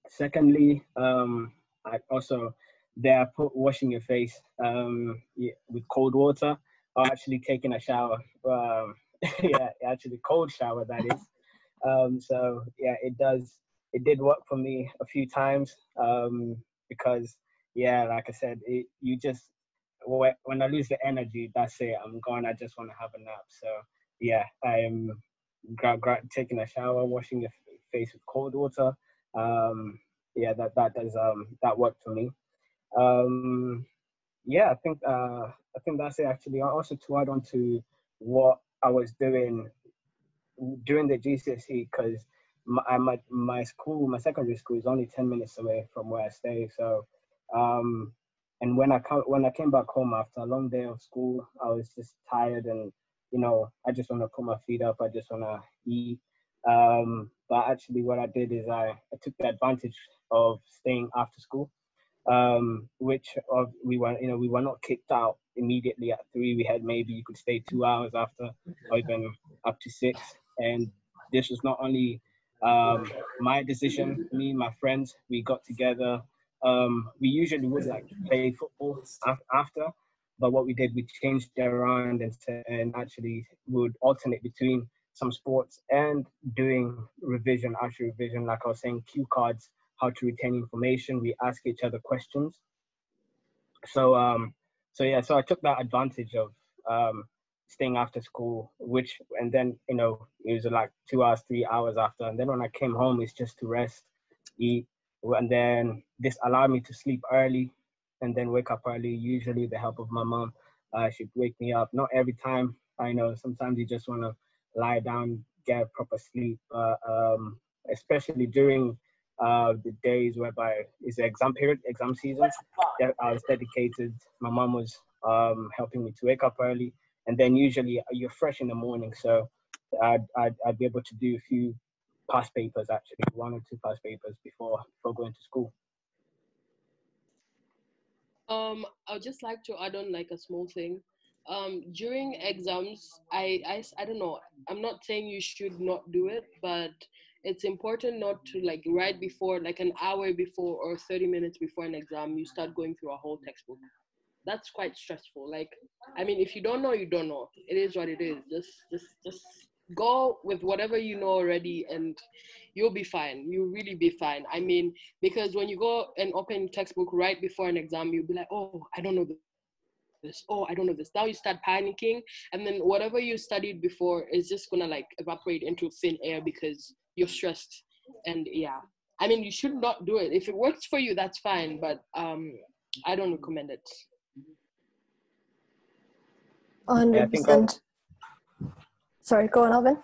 Secondly, I also there put washing your face yeah, with cold water, or actually taking a shower. Yeah, actually cold shower, that is. So yeah, it did work for me a few times, because yeah, like I said, you just, when I lose the energy, that's it, I'm gone. I just want to have a nap. So yeah, I'm taking a shower, washing your face with cold water. Yeah, that worked for me. Um, yeah, I think that's it actually. Also, to add on to what I was doing during the GCSE, because my school, my secondary school, is only 10 minutes away from where I stay. So, and when I came back home after a long day of school, I was just tired, and I just want to put my feet up. I just want to eat. But actually, what I did is I took the advantage of staying after school, which we were not kicked out immediately at 3. We had, maybe you could stay 2 hours after, or even up to 6. And this was not only my decision. Me and my friends, we got together. We usually would like play football after, but what we did, we changed it around, and actually would alternate between some sports and doing revision, actual revision, like I was saying, cue cards, how to retain information. We ask each other questions. So yeah, so I took that advantage of staying after school, and then it was like 2 hours, 3 hours after, and then when I came home, it's just to rest, eat, and then this allowed me to sleep early, and then wake up early. Usually, the help of my mom, she'd wake me up. Not every time. I know sometimes you just want to lie down, get proper sleep, especially during the days whereby it's the exam period, exam season. I was dedicated. My mom was helping me to wake up early, and then usually you're fresh in the morning, so I'd be able to do a few past papers, actually 1 or 2 past papers before going to school. I would just like to add on like a small thing. During exams, I don't know. I'm not saying you should not do it, but it's important not to like right before, like an hour before or 30 minutes before an exam, you start going through a whole textbook. That's quite stressful. Like, I mean, if you don't know, you don't know. It is what it is. Just go with whatever you know already, and you'll be fine. You'll really be fine. I mean, because when you go and open textbook right before an exam, you'll be like, oh, I don't know this. Oh, I don't know this. Now you start panicking, and then whatever you studied before is just gonna like evaporate into thin air because you're stressed. And yeah, I mean, you should not do it. If it works for you, that's fine, but I don't recommend it. Yeah, I think I'll, 100%. Sorry, go on, Alvin.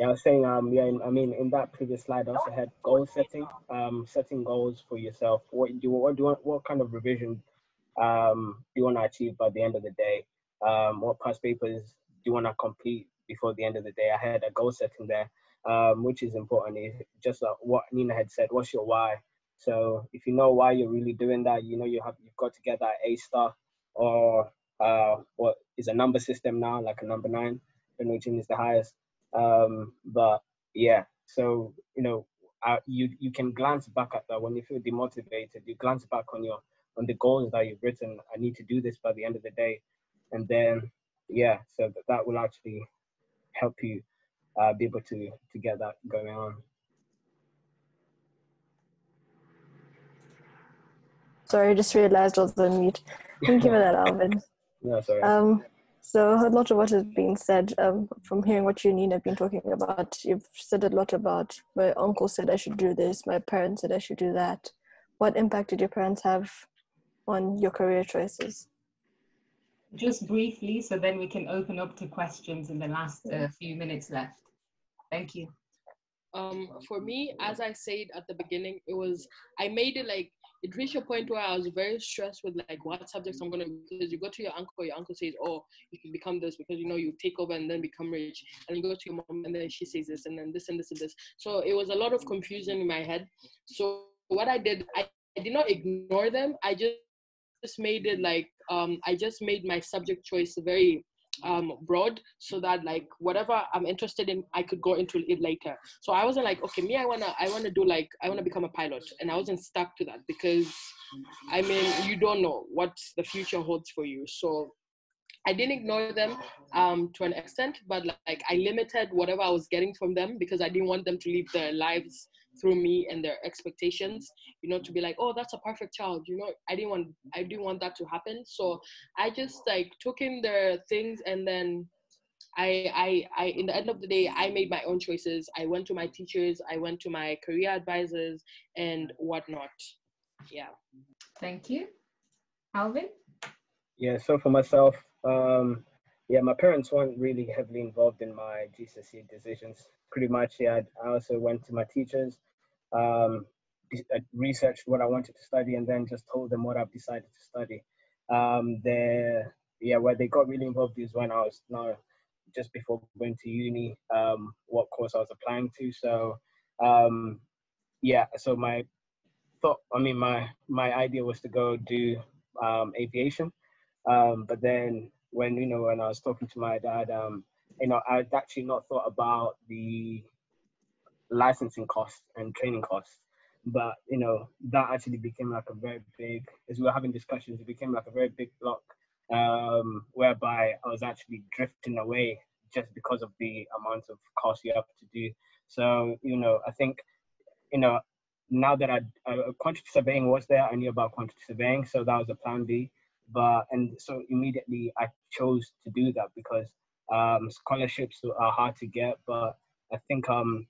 yeah, I was saying, I mean, in that previous slide, I also had goal setting, setting goals for yourself. What kind of revision do you want to achieve by the end of the day? What past papers do you want to complete before the end of the day? I had a goal setting there, which is important. Is just what Ninah had said. What's your why? So if you know why you're really doing that, you know you've got to get that A star, or what is a number system now, like a number 9, which is the highest. But yeah, so you know, you can glance back at that when you feel demotivated. You glance back on the goals that you've written. I need to do this by the end of the day, and then yeah, so that will actually help you be able to get that going on. Sorry, I just realized I was on mute. Thank you for that, Alvin. No, sorry. So a lot of what has been said, from hearing what you and Ninah have been talking about, you've said a lot about my uncle said I should do this, my parents said I should do that. What impact did your parents have on your career choices? Just briefly, so then we can open up to questions in the last few minutes left. Thank you. For me, as I said at the beginning, I made it like, it reached a point where I was very stressed with like what subjects I'm going to, because you go to your uncle says, oh, you can become this because, you know, you take over and then become rich. And you go to your mom and then she says this and then this and this and this. So it was a lot of confusion in my head. So what I did, I did not ignore them. I just made it like, I just made my subject choice very broad, so that like whatever I'm interested in, I could go into it later. So I wasn't like, okay, I want to become a pilot, and I wasn't stuck to that, because I mean, you don't know what the future holds for you. So I didn't ignore them to an extent, but like I limited whatever I was getting from them, because I didn't want them to live their lives through me and their expectations, you know, to be like, oh, that's a perfect child, you know. I didn't want that to happen. So I just like took in their things, and then I in the end of the day, I made my own choices. I went to my teachers, I went to my career advisors and whatnot. Yeah. Thank you. Alvin? Yeah, so for myself, yeah, my parents weren't really heavily involved in my GCSE decisions. Pretty much, yeah, I also went to my teachers, I researched what I wanted to study, and then just told them what I've decided to study. Where they got really involved is when I was just before going to uni, what course I was applying to. So, yeah, so my idea was to go do aviation. But then when I was talking to my dad, I'd actually not thought about the licensing costs and training costs. But that actually became like a very big, as we were having discussions, it became like a very big block, whereby I was actually drifting away just because of the amount of cost you have to do. So I think now that quantity surveying was there, I knew about quantity surveying, so that was a plan B. And so immediately I chose to do that because scholarships are hard to get. But I think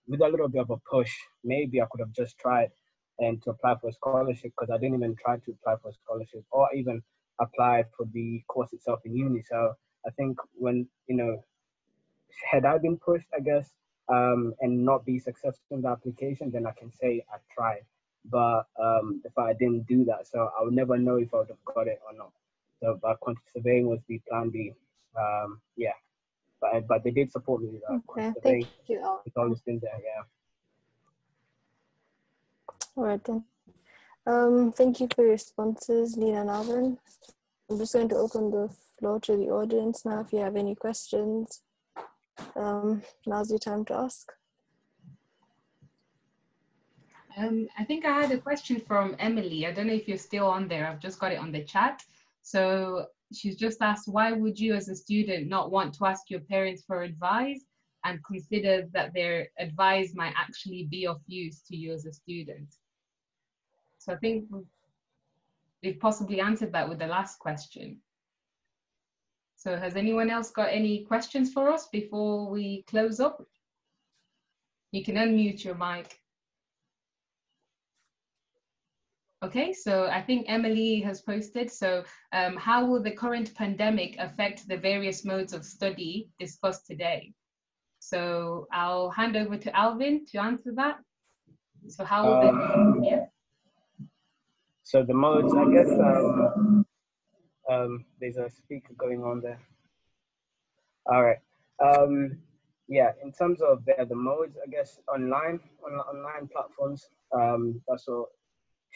with a little bit of a push, maybe I could have just tried and to apply for a scholarship, because I didn't even try to apply for a scholarship or even apply for the course itself in uni. So I think when had I been pushed, I guess, and not be successful in the application, then I can say I tried. But if I didn't do that, so I would never know if I would have got it or not. So, but quantity surveying was the plan B. Yeah, but they did support me with that. Okay, thank you. It's always been there. Yeah. All right then. Thank you for your responses, Ninah and Alvin. I'm just going to open the floor to the audience now. If you have any questions, now's your time to ask. I think I had a question from Emily. I don't know if you're still on there. I've just got it on the chat. So she's just asked, why would you as a student not want to ask your parents for advice and consider that their advice might actually be of use to you as a student? So I think we've possibly answered that with the last question. So has anyone else got any questions for us before we close up? You can unmute your mic. Okay, so I think Emily has posted. So how will the current pandemic affect the various modes of study discussed today? So I'll hand over to Alvin to answer that. So how will yeah? So the modes, I guess, there's a speaker going on there. All right. Yeah, in terms of the modes, I guess online platforms, that's what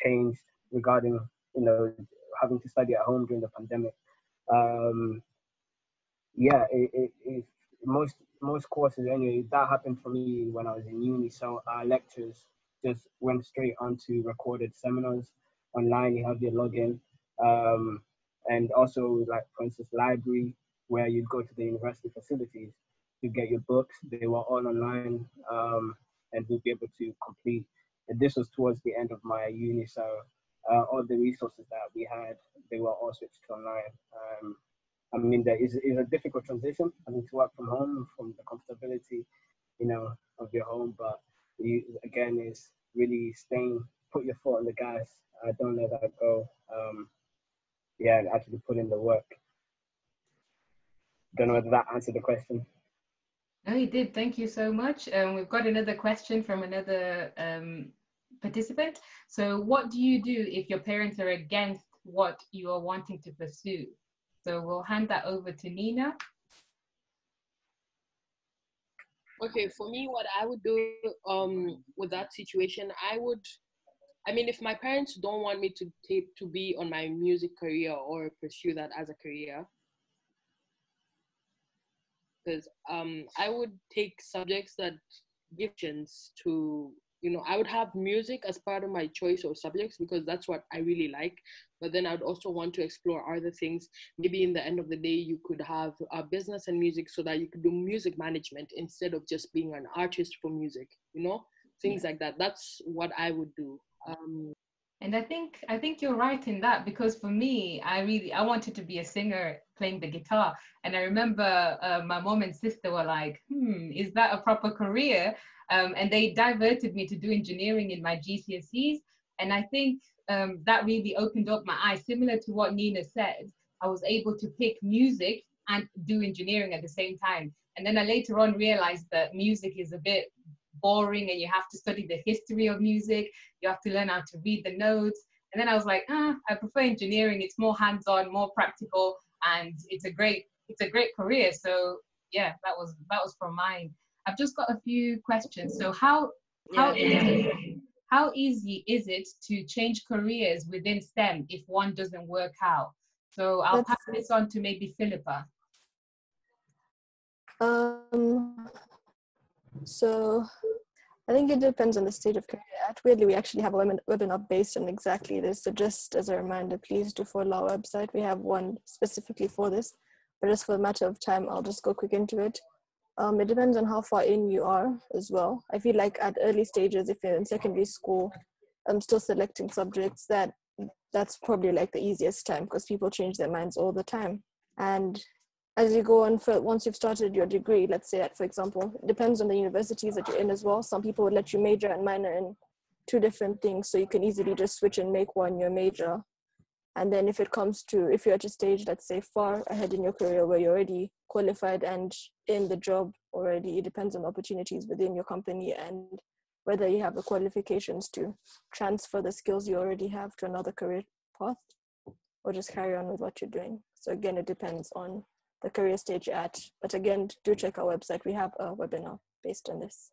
changed regarding, having to study at home during the pandemic. Yeah, most courses anyway, that happened for me when I was in uni. So our lectures just went straight onto recorded seminars online. You have your login, and also, like, for instance, library, where you'd go to the university facilities to get your books. They were all online, and we'd be able to complete. And this was towards the end of my uni, so all the resources that we had, they were all switched to online. I mean, there is a difficult transition having to work from home, from the comfortability, of your home. But again, is really put your foot on the gas. Don't let that go. Yeah, and actually put in the work. Don't know whether that answered the question. No, you did. Thank you so much. We've got another question from another participant. So what do you do if your parents are against what you are wanting to pursue? So we'll hand that over to Ninah. Okay, for me, what I would do with that situation, if my parents don't want me to be on my music career or pursue that as a career, because I would take subjects that give chance to, I would have music as part of my choice of subjects because that's what I really like. But then I'd also want to explore other things. Maybe in the end of the day, you could have a business and music so that you could do music management instead of just being an artist for music, things like that. That's what I would do. And I think you're right in that, because for me, I wanted to be a singer playing the guitar. And I remember my mom and sister were like, is that a proper career? And they diverted me to do engineering in my GCSEs. And I think that really opened up my eyes. Similar to what Ninah said, I was able to pick music and do engineering at the same time. And then I later on realized that music is a bit boring and you have to study the history of music. You have to learn how to read the notes. And then I was like, I prefer engineering. It's more hands-on, more practical, and it's a great career. So yeah, that was from mine. I've just got a few questions. So how easy is it to change careers within STEM if one doesn't work out? So I'll pass this on to maybe Philippa. So I think it depends on the state of career. At Weirdly, we actually have a webinar based on exactly this. So just as a reminder, please do follow our website. We have one specifically for this, but just for a matter of time, I'll just go quick into it. It depends on how far in you are as well. I feel like at early stages, if you're in secondary school, I'm still selecting subjects, that's probably like the easiest time because people change their minds all the time. And as you go on, once you've started your degree, let's say that, for example, it depends on the universities that you're in as well. Some people would let you major and minor in two different things, so you can easily just switch and make one your major. And then if you're at a stage, let's say, far ahead in your career where you're already qualified and in the job already, it depends on opportunities within your company and whether you have the qualifications to transfer the skills you already have to another career path or just carry on with what you're doing. So again, it depends on the career stage you're at. But again, do check our website. We have a webinar based on this.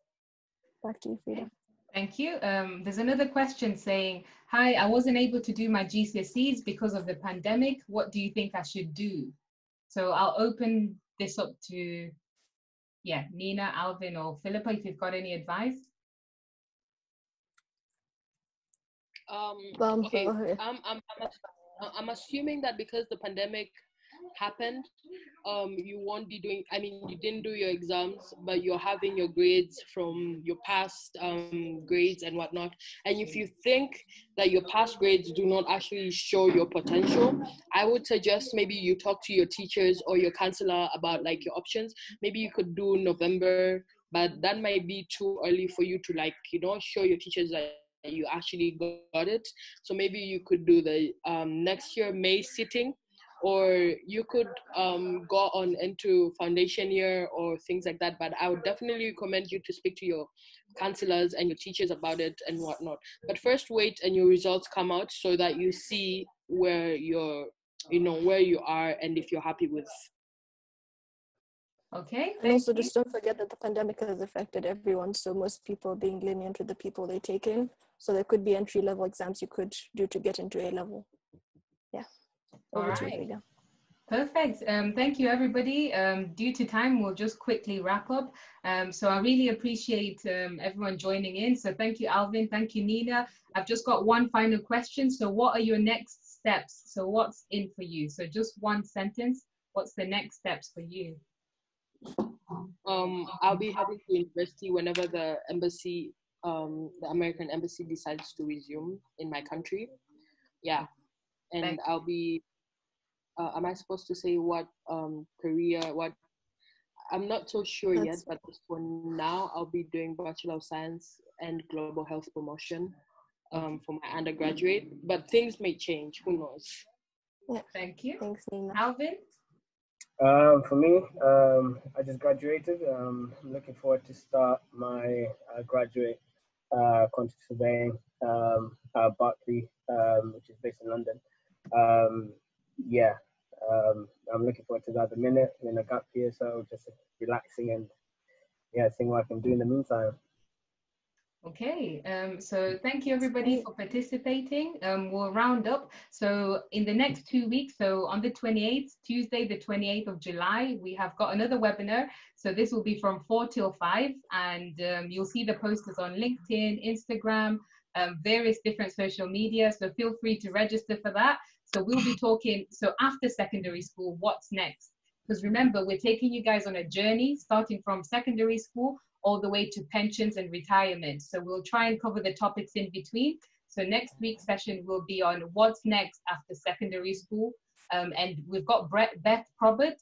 Back to you, Frida. Thank you. There's another question saying, hi, I wasn't able to do my GCSEs because of the pandemic. What do you think I should do? So I'll open this up to, Ninah, Alvin, or Philippa, if you've got any advice. Okay, I'm assuming that because the pandemic happened, you won't be doing, I mean, you didn't do your exams, but you're having your grades from your past grades and whatnot. And if you think that your past grades do not actually show your potential, I would suggest maybe you talk to your teachers or your counselor about like your options. Maybe you could do November, but that might be too early for you to like, you know, show your teachers that you actually got it. So maybe you could do the next year May sitting, or you could go on into foundation year or things like that. But I would definitely recommend you to speak to your counselors and your teachers about it and whatnot. But first wait and your results come out so that you see where you're, you know, where you are and if you're happy with. Okay. And also just don't forget that the pandemic has affected everyone. So most people are being lenient with the people they take in. So there could be entry-level exams you could do to get into A-level. Yeah. All right. Perfect. Thank you, everybody. Due to time, we'll just quickly wrap up. So I really appreciate everyone joining in. So thank you, Alvin. Thank you, Ninah. I've just got one final question. So what are your next steps? So what's in for you? So just one sentence. What's the next steps for you? I'll be heading to university whenever the embassy, the American embassy decides to resume in my country. Yeah. And I'll be, am I supposed to say what career, what, I'm not so sure yet, but for now, I'll be doing Bachelor of Science and Global Health Promotion for my undergraduate, but things may change, who knows? Yeah. Thank you. Thanks, Ninah. Alvin? For me, I just graduated. I'm looking forward to start my graduate quantity surveying at Berkeley, which is based in London. Yeah, I'm looking forward to that at the minute. I'm in a gap year, so just relaxing and yeah, seeing what I can do in the meantime. Okay, so thank you everybody for participating. We'll round up. So in the next 2 weeks, so on the 28th, Tuesday, the 28th of July, we have got another webinar. So this will be from 4 till 5, and you'll see the posters on LinkedIn, Instagram, various different social media. So feel free to register for that. So we'll be talking, so after secondary school, what's next? Because remember, we're taking you guys on a journey, starting from secondary school all the way to pensions and retirement. So we'll try and cover the topics in between. So next week's session will be on what's next after secondary school. And we've got Beth Probert.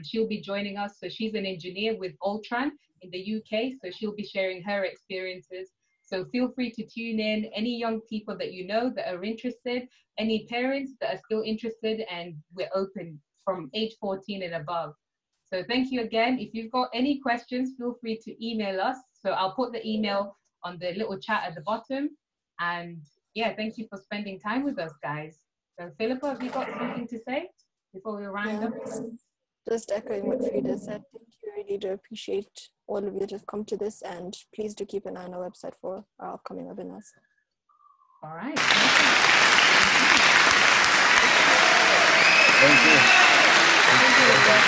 She'll be joining us. So she's an engineer with Ultran in the UK. So she'll be sharing her experiences. So feel free to tune in. Any young people that you know that are interested, any parents that are still interested, and we're open from age 14 and above. So thank you again. If you've got any questions, feel free to email us. So I'll put the email on the little chat at the bottom. And yeah, thank you for spending time with us, guys. So Philippa, have you got something to say before we round up? Just echoing what Frida said, thank you. Really do appreciate all of you that have come to this, and please do keep an eye on our website for our upcoming webinars. All right. Thank you. Thank you.